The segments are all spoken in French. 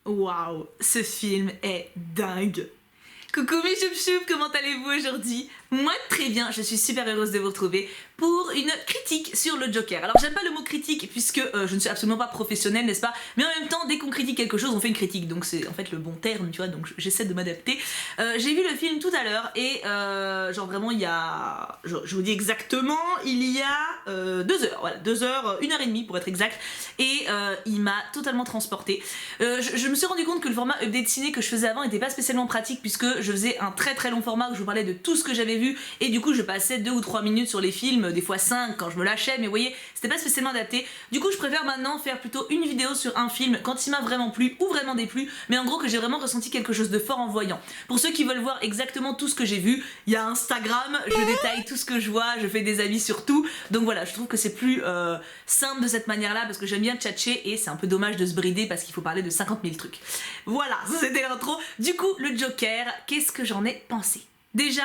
Waouh, ce film est dingue. Coucou mes choup-choup, comment allez-vous aujourd'hui? Moi très bien, je suis super heureuse de vous retrouver pour une critique sur le Joker. Alors j'aime pas le mot critique puisque je ne suis absolument pas professionnelle, n'est-ce pas? Mais en même temps, dès qu'on critique quelque chose, on fait une critique, donc c'est en fait le bon terme, tu vois, donc j'essaie de m'adapter. J'ai vu le film tout à l'heure et genre vraiment il y a... Je vous dis exactement, il y a 2 heures, voilà, 2 heures, 1 heure et demie pour être exact, et il m'a totalement transportée. Je me suis rendu compte que le format update ciné que je faisais avant n'était pas spécialement pratique puisque je faisais un très long format où je vous parlais de tout ce que j'avais vu et du coup je passais 2 ou 3 minutes sur les films, des fois 5 quand je me lâchais, mais vous voyez, c'était pas spécialement adapté. Du coup je préfère maintenant faire plutôt une vidéo sur un film quand il m'a vraiment plu ou vraiment déplu, mais en gros que j'ai vraiment ressenti quelque chose de fort en voyant. Pour ceux qui veulent voir exactement tout ce que j'ai vu, il y a Instagram, je détaille tout ce que je vois, je fais des avis sur tout, donc voilà, je trouve que c'est plus simple de cette manière là parce que j'aime bien tchatcher et c'est un peu dommage de se brider parce qu'il faut parler de 50 000 trucs. Voilà, c'était l'intro. Du coup, le Joker, qu'est-ce que j'en ai pensé? Déjà,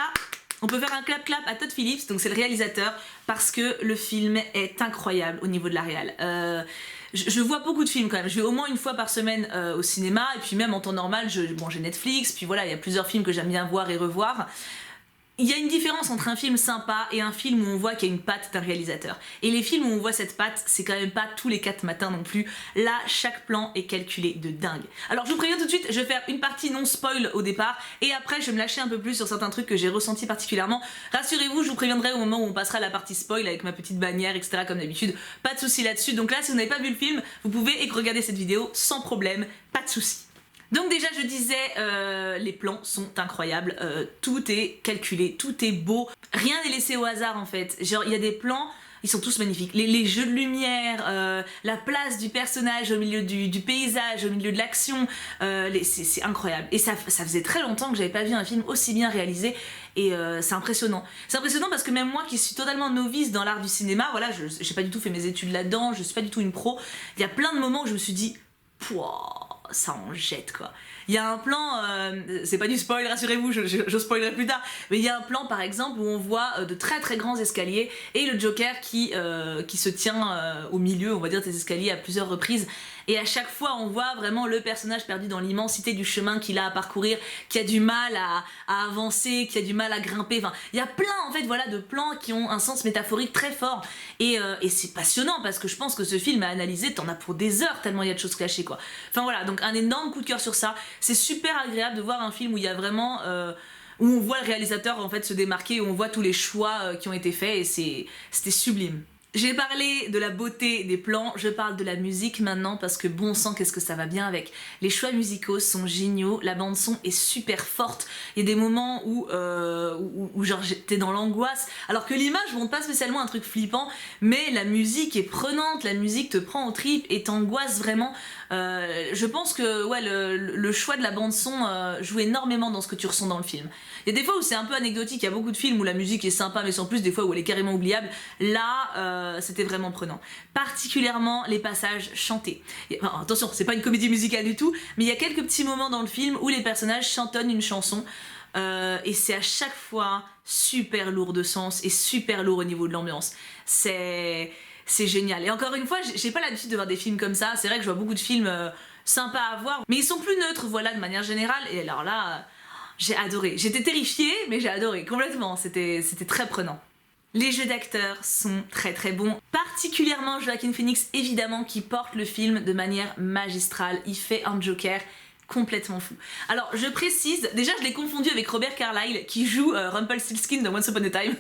on peut faire un clap à Todd Phillips, donc c'est le réalisateur, parce que le film est incroyable au niveau de la réal. Je vois beaucoup de films quand même, je vais au moins une fois par semaine au cinéma, et puis même en temps normal, j'ai Netflix, puis voilà, il y a plusieurs films que j'aime bien voir et revoir. Il y a une différence entre un film sympa et un film où on voit qu'il y a une patte d'un réalisateur. Et les films où on voit cette patte, c'est quand même pas tous les 4 matins non plus. Là, chaque plan est calculé de dingue. Alors je vous préviens tout de suite, je vais faire une partie non spoil au départ, et après je vais me lâcher un peu plus sur certains trucs que j'ai ressentis particulièrement. Rassurez-vous, je vous préviendrai au moment où on passera à la partie spoil avec ma petite bannière, etc. comme d'habitude. Pas de soucis là-dessus. Donc là, si vous n'avez pas vu le film, vous pouvez regarder cette vidéo sans problème, pas de soucis. Donc déjà je disais, les plans sont incroyables, tout est calculé, tout est beau, rien n'est laissé au hasard en fait, genre il y a des plans, ils sont tous magnifiques, les jeux de lumière, la place du personnage au milieu du paysage, au milieu de l'action, c'est incroyable. Et ça faisait très longtemps que j'avais pas vu un film aussi bien réalisé et c'est impressionnant. C'est impressionnant parce que même moi qui suis totalement novice dans l'art du cinéma, voilà, j'ai pas du tout fait mes études là-dedans, je suis pas du tout une pro, il y a plein de moments où je me suis dit, pouah, ça en jette quoi. Il y a un plan, c'est pas du spoil, rassurez-vous, je spoilerai plus tard, mais il y a un plan par exemple où on voit de très grands escaliers et le Joker qui se tient au milieu, on va dire, des escaliers à plusieurs reprises. Et à chaque fois, on voit vraiment le personnage perdu dans l'immensité du chemin qu'il a à parcourir, qui a du mal à avancer, qui a du mal à grimper. Enfin, il y a plein en fait, voilà, de plans qui ont un sens métaphorique très fort. Et c'est passionnant parce que je pense que ce film à analyser, t'en as pour des heures tellement il y a de choses cachées quoi. Enfin voilà, donc un énorme coup de cœur sur ça. C'est super agréable de voir un film où il y a vraiment où on voit le réalisateur en fait se démarquer, où on voit tous les choix qui ont été faits et c'était sublime. J'ai parlé de la beauté des plans, je parle de la musique maintenant parce que bon sang qu'est-ce que ça va bien avec. Les choix musicaux sont géniaux, la bande son est super forte, il y a des moments où genre j'étais dans l'angoisse, alors que l'image montre pas spécialement un truc flippant, mais la musique est prenante, la musique te prend aux tripes et t'angoisse vraiment. Je pense que ouais, le choix de la bande son joue énormément dans ce que tu ressens dans le film. Il y a des fois où c'est un peu anecdotique, il y a beaucoup de films où la musique est sympa mais sans plus, des fois où elle est carrément oubliable. Là, c'était vraiment prenant. Particulièrement les passages chantés. Enfin, attention, c'est pas une comédie musicale du tout, mais il y a quelques petits moments dans le film où les personnages chantonnent une chanson. Et c'est à chaque fois super lourd de sens et super lourd au niveau de l'ambiance. C'est génial. Et encore une fois, j'ai pas l'habitude de voir des films comme ça. C'est vrai que je vois beaucoup de films sympas à voir, mais ils sont plus neutres, voilà, de manière générale. Et alors là, j'ai adoré. J'étais terrifiée, mais j'ai adoré complètement. C'était très prenant. Les jeux d'acteurs sont très bons, particulièrement Joaquin Phoenix évidemment qui porte le film de manière magistrale. Il fait un Joker complètement fou. Alors je précise, déjà je l'ai confondu avec Robert Carlyle qui joue Rumpelstiltskin dans Once Upon a Time.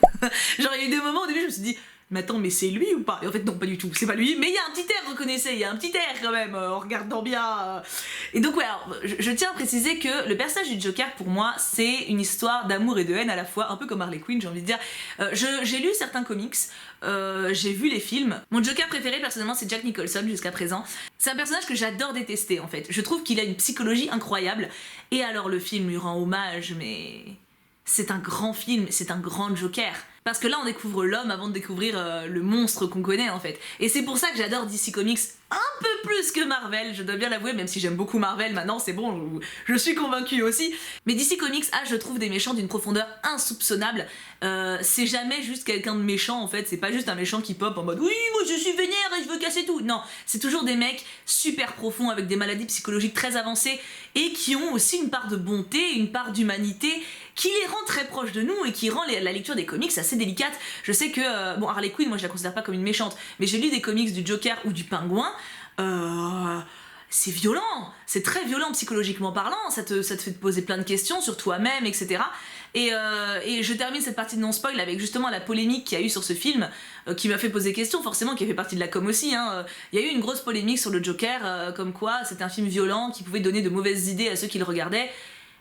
Genre il y a eu des moments au début je me suis dit mais attends, mais c'est lui ou pas? Et en fait non, pas du tout, c'est pas lui, mais il y a un petit air, reconnaissez, il y a un petit air quand même en regardant bien. Et donc ouais, alors, je tiens à préciser que le personnage du Joker pour moi c'est une histoire d'amour et de haine à la fois, un peu comme Harley Quinn j'ai envie de dire. J'ai lu certains comics, j'ai vu les films. Mon Joker préféré personnellement c'est Jack Nicholson jusqu'à présent. C'est un personnage que j'adore détester en fait, je trouve qu'il a une psychologie incroyable. Et alors le film lui rend hommage, mais c'est un grand film, c'est un grand Joker. Parce que là on découvre l'homme avant de découvrir le monstre qu'on connaît en fait. Et c'est pour ça que j'adore DC Comics un peu plus que Marvel, je dois bien l'avouer, même si j'aime beaucoup Marvel maintenant, c'est bon, je suis convaincue aussi. Mais DC Comics a, je trouve, des méchants d'une profondeur insoupçonnable. C'est jamais juste quelqu'un de méchant en fait, c'est pas juste un méchant qui pop en mode oui, moi je suis vénère et je veux casser tout. Non, c'est toujours des mecs super profonds avec des maladies psychologiques très avancées et qui ont aussi une part de bonté, une part d'humanité qui les rend très proches de nous et qui rend la lecture des comics assez délicate. Je sais que, bon, Harley Quinn, moi je la considère pas comme une méchante, mais j'ai lu des comics du Joker ou du Pingouin, c'est violent, c'est très violent psychologiquement parlant, ça te fait te poser plein de questions sur toi-même, etc. Et je termine cette partie de non-spoil avec justement la polémique qu'il y a eu sur ce film, qui m'a fait poser question, forcément, qui a fait partie de la com aussi. Il y a eu une grosse polémique sur le Joker, comme quoi c'est un film violent qui pouvait donner de mauvaises idées à ceux qui le regardaient.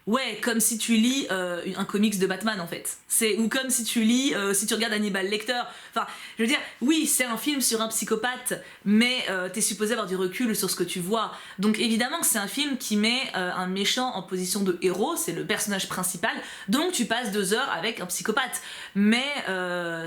Ouais, comme si tu lis un comics de Batman en fait. Ou comme si tu lis, si tu regardes Hannibal Lecter. Enfin, je veux dire, oui, c'est un film sur un psychopathe, mais t'es supposé avoir du recul sur ce que tu vois. Donc évidemment que c'est un film qui met un méchant en position de héros, c'est le personnage principal, donc tu passes 2 heures avec un psychopathe. Mais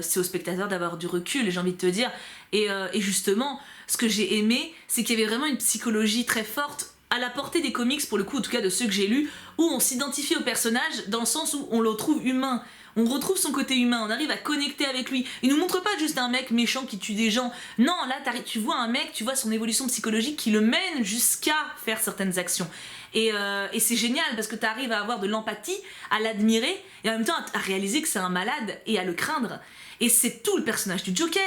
c'est au spectateur d'avoir du recul, j'ai envie de te dire. Et justement, ce que j'ai aimé, c'est qu'il y avait vraiment une psychologie très forte à la portée des comics, pour le coup, en tout cas de ceux que j'ai lus, où on s'identifie au personnage dans le sens où on le trouve humain. On retrouve son côté humain, on arrive à connecter avec lui. Il nous montre pas juste un mec méchant qui tue des gens. Non, là, tu vois un mec, tu vois son évolution psychologique qui le mène jusqu'à faire certaines actions. Et c'est génial parce que tu arrives à avoir de l'empathie, à l'admirer, et en même temps à réaliser que c'est un malade et à le craindre. Et c'est tout le personnage du Joker.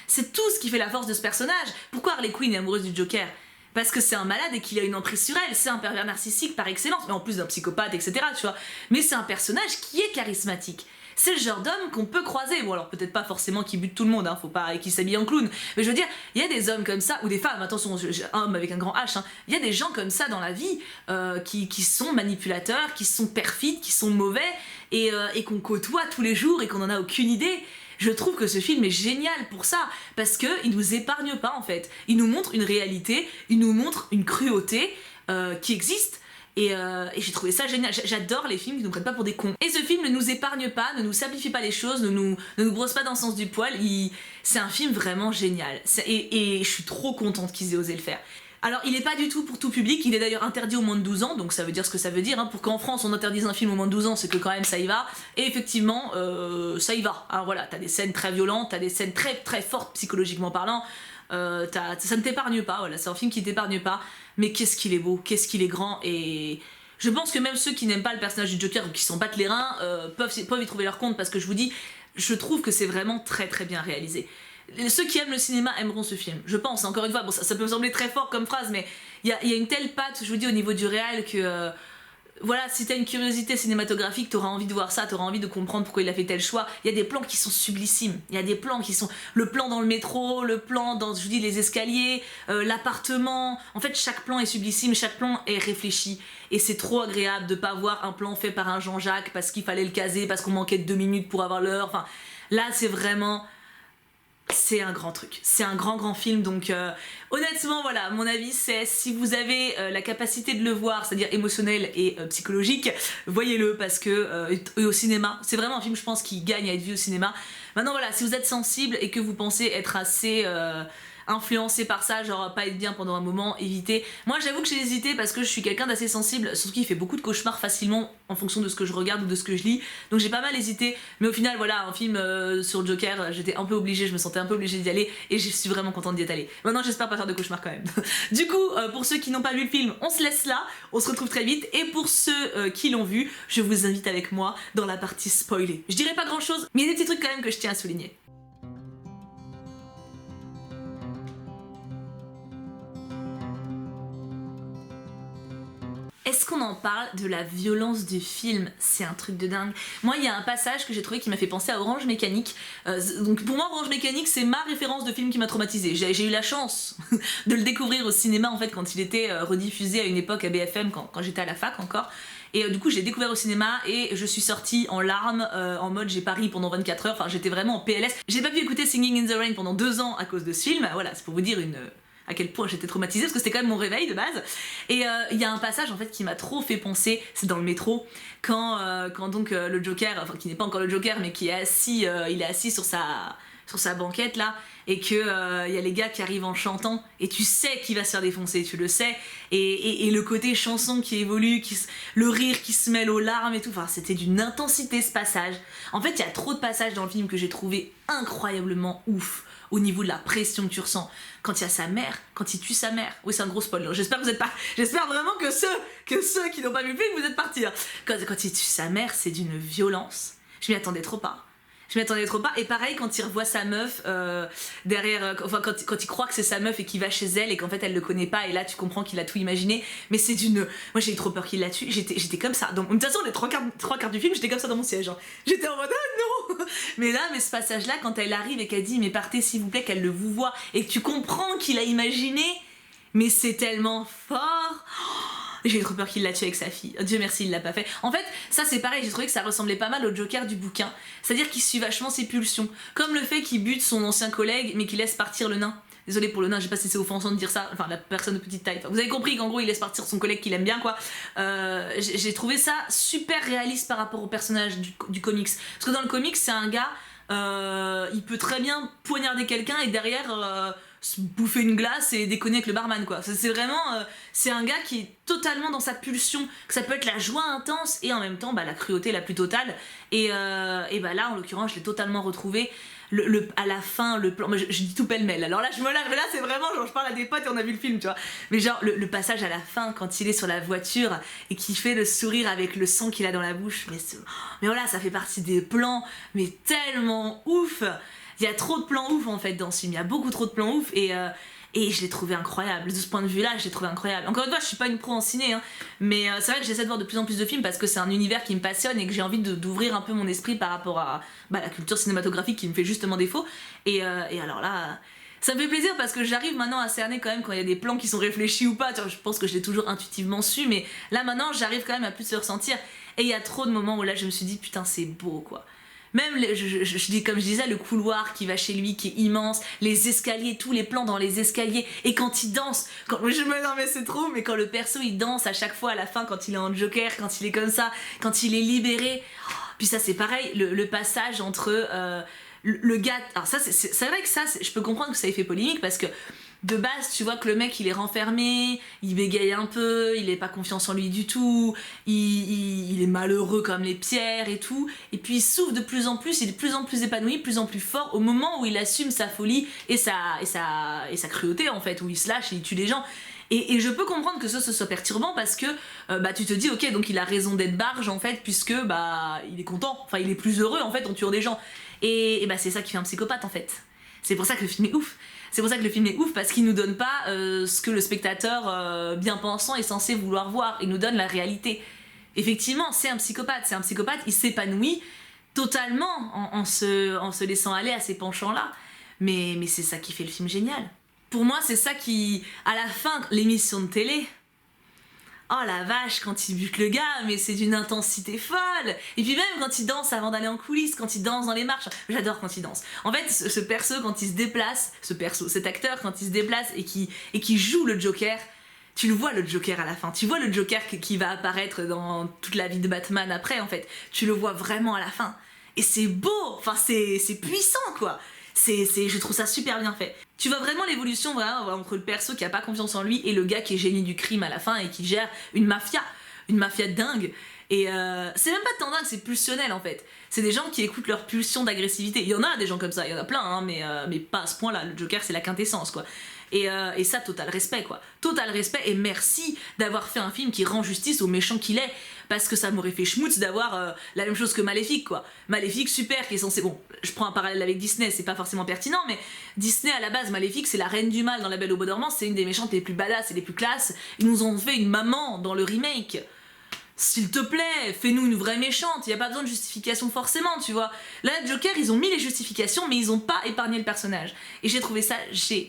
C'est tout ce qui fait la force de ce personnage. Pourquoi Harley Quinn est amoureuse du Joker ? Parce que c'est un malade et qu'il a une emprise sur elle, c'est un pervers narcissique par excellence, mais en plus d'un psychopathe, etc. Tu vois. Mais c'est un personnage qui est charismatique. C'est le genre d'homme qu'on peut croiser. Bon, alors peut-être pas forcément qui bute tout le monde, faut pas qu'il s'habille en clown. Mais je veux dire, il y a des hommes comme ça, ou des femmes, attention, un homme avec un grand H, il y a des gens comme ça dans la vie qui sont manipulateurs, qui sont perfides, qui sont mauvais, et qu'on côtoie tous les jours et qu'on en a aucune idée. Je trouve que ce film est génial pour ça, parce qu'il nous épargne pas en fait. Il nous montre une réalité, il nous montre une cruauté qui existe, et j'ai trouvé ça génial. J'adore les films qui nous prennent pas pour des cons. Et ce film ne nous épargne pas, ne nous simplifie pas les choses, ne nous brosse pas dans le sens du poil. C'est un film vraiment génial. Et je suis trop contente qu'ils aient osé le faire. Alors il est pas du tout pour tout public, il est d'ailleurs interdit aux moins de 12 ans, donc ça veut dire ce que ça veut dire, pour qu'en France on interdise un film aux moins de 12 ans, c'est que quand même ça y va, et effectivement ça y va. Alors voilà, t'as des scènes très violentes, t'as des scènes très très fortes psychologiquement parlant, ça ne t'épargne pas, voilà, c'est un film qui t'épargne pas, mais qu'est-ce qu'il est beau, qu'est-ce qu'il est grand, et je pense que même ceux qui n'aiment pas le personnage du Joker ou qui s'en battent les reins peuvent y trouver leur compte, parce que je vous dis, je trouve que c'est vraiment très très bien réalisé. Ceux qui aiment le cinéma aimeront ce film, je pense, encore une fois, bon, ça peut me sembler très fort comme phrase, mais il y a une telle patte, je vous dis, au niveau du réel que voilà, si t'as une curiosité cinématographique, t'auras envie de voir ça, t'auras envie de comprendre pourquoi il a fait tel choix. Il y a des plans qui sont sublissimes, il y a des plans qui sont... Le plan dans le métro, le plan dans, je vous dis, les escaliers, l'appartement... En fait, chaque plan est sublissime, chaque plan est réfléchi. Et c'est trop agréable de pas voir un plan fait par un Jean-Jacques parce qu'il fallait le caser, parce qu'on manquait de 2 minutes pour avoir l'heure. Enfin, là, c'est vraiment... C'est un grand truc, c'est un grand film, donc honnêtement voilà, mon avis c'est si vous avez la capacité de le voir, c'est-à-dire émotionnel et psychologique, voyez-le, parce que et au cinéma, c'est vraiment un film je pense qui gagne à être vu au cinéma. Maintenant voilà, si vous êtes sensible et que vous pensez être assez influencé par ça, genre pas être bien pendant un moment, évitez. Moi j'avoue que j'ai hésité parce que je suis quelqu'un d'assez sensible, surtout qu'il fait beaucoup de cauchemars facilement en fonction de ce que je regarde ou de ce que je lis, donc j'ai pas mal hésité, mais au final voilà, un film sur Joker, j'étais un peu obligée, je me sentais un peu obligée d'y aller et je suis vraiment contente d'y être allée. Maintenant j'espère pas faire de cauchemars quand même. Du coup, pour ceux qui n'ont pas vu le film, on se laisse là, on se retrouve très vite, et pour ceux qui l'ont vu, je vous invite avec moi dans la partie spoilée. Je dirais pas grand chose, mais il y a des petits trucs quand même que je tiens à souligner. Est-ce qu'on en parle de la violence du film? C'est un truc de dingue. Moi, il y a un passage que j'ai trouvé qui m'a fait penser à Orange Mécanique. Donc pour moi, Orange Mécanique, c'est ma référence de film qui m'a traumatisée. J'ai eu la chance de le découvrir au cinéma, en fait, quand il était rediffusé à une époque à BFM, quand j'étais à la fac encore. Et du coup, j'ai découvert au cinéma et je suis sortie en larmes, en mode j'ai pari pendant 24 heures. Enfin, j'étais vraiment en PLS. J'ai pas pu écouter Singing in the Rain pendant 2 ans à cause de ce film. Voilà, c'est pour vous dire à quel point j'étais traumatisée, parce que c'était quand même mon réveil de base. Et il y a un passage en fait qui m'a trop fait penser, c'est dans le métro, quand donc le Joker, enfin qui n'est pas encore le Joker, mais qui est assis, il est assis sur sur sa banquette là, et que y a les gars qui arrivent en chantant, et tu sais qu'il va se faire défoncer, tu le sais, et le côté chanson qui évolue, le rire qui se mêle aux larmes et tout, enfin c'était d'une intensité ce passage. En fait il y a trop de passages dans le film que j'ai trouvé incroyablement ouf, au niveau de la pression que tu ressens. Quand il y a sa mère, quand il tue sa mère. Oui, c'est un gros spoiler. J'espère vraiment que ceux qui n'ont pas vu le film, vous êtes partis. Hein. Quand il tue sa mère, c'est d'une violence. Je m'y attendais trop pas. Et pareil quand il revoit sa meuf derrière, enfin quand il croit que c'est sa meuf et qu'il va chez elle et qu'en fait elle le connaît pas, et là tu comprends qu'il a tout imaginé, mais c'est d'une... Moi j'ai eu trop peur qu'il la tue, j'étais comme ça. Donc, de toute façon les trois quarts du film j'étais comme ça dans mon siège, hein. J'étais en mode ah non. Mais ce passage là quand elle arrive et qu'elle dit mais partez s'il vous plaît, qu'elle le vous voit et que tu comprends qu'il a imaginé, mais c'est tellement fort. J'ai eu trop peur qu'il la tue avec sa fille. Dieu merci, il l'a pas fait. En fait, ça c'est pareil, j'ai trouvé que ça ressemblait pas mal au Joker du bouquin. C'est-à-dire qu'il suit vachement ses pulsions. Comme le fait qu'il bute son ancien collègue, mais qu'il laisse partir le nain. Désolé pour le nain, je sais pas si c'est offensant de dire ça, enfin la personne de petite taille. Enfin, vous avez compris qu'en gros il laisse partir son collègue qu'il aime bien, quoi. J'ai trouvé ça super réaliste par rapport au personnage du comics. Parce que dans le comics, c'est un gars, il peut très bien poignarder quelqu'un et derrière... se bouffer une glace et déconner avec le barman, quoi. C'est vraiment c'est un gars qui est totalement dans sa pulsion, que ça peut être la joie intense et en même temps la cruauté la plus totale, et là en l'occurrence je l'ai totalement retrouvé. À la fin, le plan, moi je dis tout pêle-mêle, alors là je me lâche, mais là c'est vraiment genre je parle à des potes et on a vu le film, tu vois, mais genre le passage à la fin quand il est sur la voiture et qu'il fait le sourire avec le sang qu'il a dans la bouche, mais voilà, ça fait partie des plans mais tellement ouf. Il y a trop de plans ouf en fait dans ce film, il y a beaucoup trop de plans ouf, et je l'ai trouvé incroyable. De ce point de vue là, je l'ai trouvé incroyable. Encore une fois, je suis pas une pro en ciné, hein, mais c'est vrai que j'essaie de voir de plus en plus de films parce que c'est un univers qui me passionne et que j'ai envie d'ouvrir un peu mon esprit par rapport à la culture cinématographique qui me fait justement défaut. Et alors là, ça me fait plaisir parce que j'arrive maintenant à cerner quand même quand il y a des plans qui sont réfléchis ou pas. Tu vois, je pense que je l'ai toujours intuitivement su, mais là maintenant j'arrive quand même à plus le ressentir. Et il y a trop de moments où là je me suis dit putain c'est beau, quoi. Même, je dis comme je disais, le couloir qui va chez lui qui est immense, les escaliers, tous les plans dans les escaliers, et quand il danse, non mais c'est trop, mais quand le perso il danse à chaque fois à la fin, quand il est en Joker, quand il est comme ça, quand il est libéré, puis ça c'est pareil, le passage entre le gars, alors ça c'est vrai que ça, je peux comprendre que ça ait fait polémique parce que de base, tu vois que le mec il est renfermé, il bégaye un peu, il est pas confiance en lui du tout, il est malheureux comme les pierres et tout, et puis il s'ouvre de plus en plus, il est de plus en plus épanoui, de plus en plus fort au moment où il assume sa folie et sa cruauté en fait, où il se lâche et il tue les gens. Et je peux comprendre que ça soit perturbant parce que tu te dis ok, donc il a raison d'être barge en fait, puisque il est content, enfin il est plus heureux en fait en tuant des gens, et c'est ça qui fait un psychopathe en fait. C'est pour ça que le film est ouf. C'est pour ça que le film est ouf, parce qu'il nous donne pas ce que le spectateur bien pensant est censé vouloir voir. Il nous donne la réalité. Effectivement, c'est un psychopathe, il s'épanouit totalement en se laissant aller à ces penchants-là. Mais c'est ça qui fait le film génial. Pour moi, c'est ça qui... À la fin, l'émission de télé... Oh la vache, quand il bute le gars, mais c'est d'une intensité folle. Et puis même quand il danse avant d'aller en coulisses, quand il danse dans les marches, j'adore quand il danse. En fait, ce perso quand il se déplace, cet acteur quand il se déplace et qui joue le Joker, tu le vois le Joker à la fin. Tu vois le Joker qui va apparaître dans toute la vie de Batman après en fait. Tu le vois vraiment à la fin. Et c'est beau, enfin c'est puissant quoi. Je trouve ça super bien fait. Tu vois vraiment l'évolution entre le perso qui a pas confiance en lui et le gars qui est génie du crime à la fin et qui gère une mafia dingue. Et c'est même pas tant dingue, c'est pulsionnel en fait. C'est des gens qui écoutent leur pulsion d'agressivité. Il y en a des gens comme ça, il y en a plein, hein, mais pas à ce point-là. Le Joker c'est la quintessence quoi. Et ça, total respect quoi. Total respect et merci d'avoir fait un film qui rend justice au méchant qu'il est. Parce que ça m'aurait fait schmutz d'avoir la même chose que Maléfique quoi. Maléfique super qui est censé... Bon, je prends un parallèle avec Disney, c'est pas forcément pertinent, mais Disney à la base, Maléfique c'est la reine du mal dans La Belle au Bois dormant, c'est une des méchantes les plus badass et les plus classes. Ils nous ont fait une maman dans le remake. S'il te plaît, fais-nous une vraie méchante, y a pas besoin de justification forcément, tu vois. Là, Joker, ils ont mis les justifications, mais ils ont pas épargné le personnage. Et j'ai trouvé ça génial.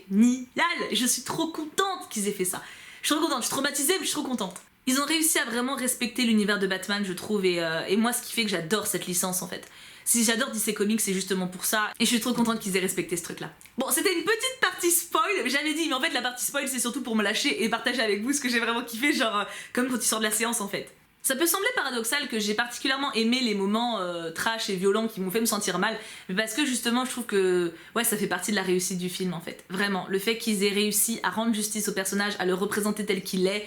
Je suis trop contente qu'ils aient fait ça. Je suis trop contente, je suis traumatisée, mais je suis trop contente. Ils ont réussi à vraiment respecter l'univers de Batman, je trouve, et moi, ce qui fait que j'adore cette licence, en fait. Si j'adore DC Comics, c'est justement pour ça, et je suis trop contente qu'ils aient respecté ce truc-là. Bon, c'était une petite partie spoil, j'avais dit, mais en fait, la partie spoil, c'est surtout pour me lâcher et partager avec vous ce que j'ai vraiment kiffé, genre, comme quand tu sors de la séance, en fait. Ça peut sembler paradoxal que j'ai particulièrement aimé les moments trash et violents qui m'ont fait me sentir mal, mais parce que justement je trouve que ouais, ça fait partie de la réussite du film en fait. Vraiment, le fait qu'ils aient réussi à rendre justice au personnage, à le représenter tel qu'il est,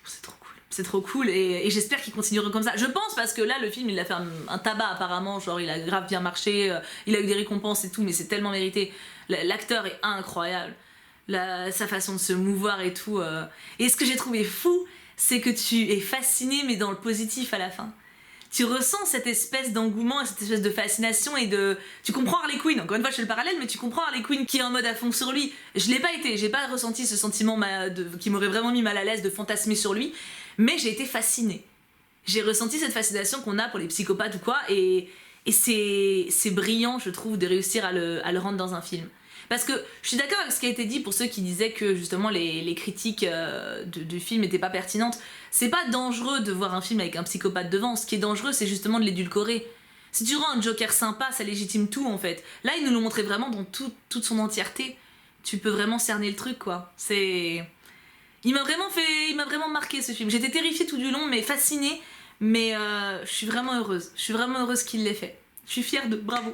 c'est trop cool. C'est trop cool et j'espère qu'ils continueront comme ça. Je pense parce que là le film il a fait un tabac apparemment, genre il a grave bien marché, il a eu des récompenses et tout, mais c'est tellement mérité. L'acteur est incroyable, sa façon de se mouvoir et tout. Et ce que j'ai trouvé fou, c'est que tu es fasciné mais dans le positif à la fin. Tu ressens cette espèce d'engouement, cette espèce de fascination et de... Tu comprends Harley Quinn, encore une fois je fais le parallèle, mais tu comprends Harley Quinn qui est en mode à fond sur lui. Je l'ai pas été, j'ai pas ressenti ce sentiment qui m'aurait vraiment mis mal à l'aise de fantasmer sur lui, mais j'ai été fascinée. J'ai ressenti cette fascination qu'on a pour les psychopathes ou quoi, et c'est brillant je trouve de réussir à le rendre dans un film. Parce que je suis d'accord avec ce qui a été dit pour ceux qui disaient que justement les critiques du film n'étaient pas pertinentes. C'est pas dangereux de voir un film avec un psychopathe devant, ce qui est dangereux c'est justement de l'édulcorer. Si tu rends un Joker sympa, ça légitime tout en fait. Là ils nous l'ont montré vraiment dans toute son entièreté. Tu peux vraiment cerner le truc quoi. Il m'a vraiment marqué ce film. J'étais terrifiée tout du long mais fascinée. Mais je suis vraiment heureuse. Je suis vraiment heureuse qu'il l'ait fait. Je suis fière de... Bravo.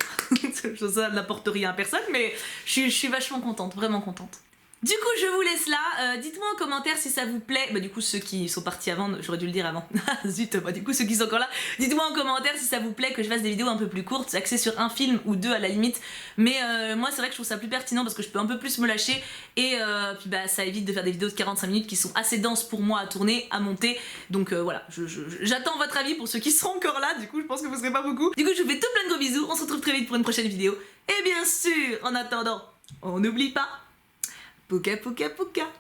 Ça n'apporte rien à personne, mais je suis vachement contente, vraiment contente. Du coup, je vous laisse là. Dites-moi en commentaire si ça vous plaît. Bah du coup, ceux qui sont partis avant, j'aurais dû le dire avant. Zut, bah du coup, ceux qui sont encore là, dites-moi en commentaire si ça vous plaît que je fasse des vidéos un peu plus courtes, axées sur un film ou deux à la limite. Mais moi, c'est vrai que je trouve ça plus pertinent parce que je peux un peu plus me lâcher. Et puis bah ça évite de faire des vidéos de 45 minutes qui sont assez denses pour moi à tourner, à monter. Donc voilà, j'attends votre avis pour ceux qui seront encore là. Du coup, je pense que vous serez pas beaucoup. Du coup, je vous fais tout plein de gros bisous. On se retrouve très vite pour une prochaine vidéo. Et bien sûr, en attendant, on n'oublie pas... Puka puka puka.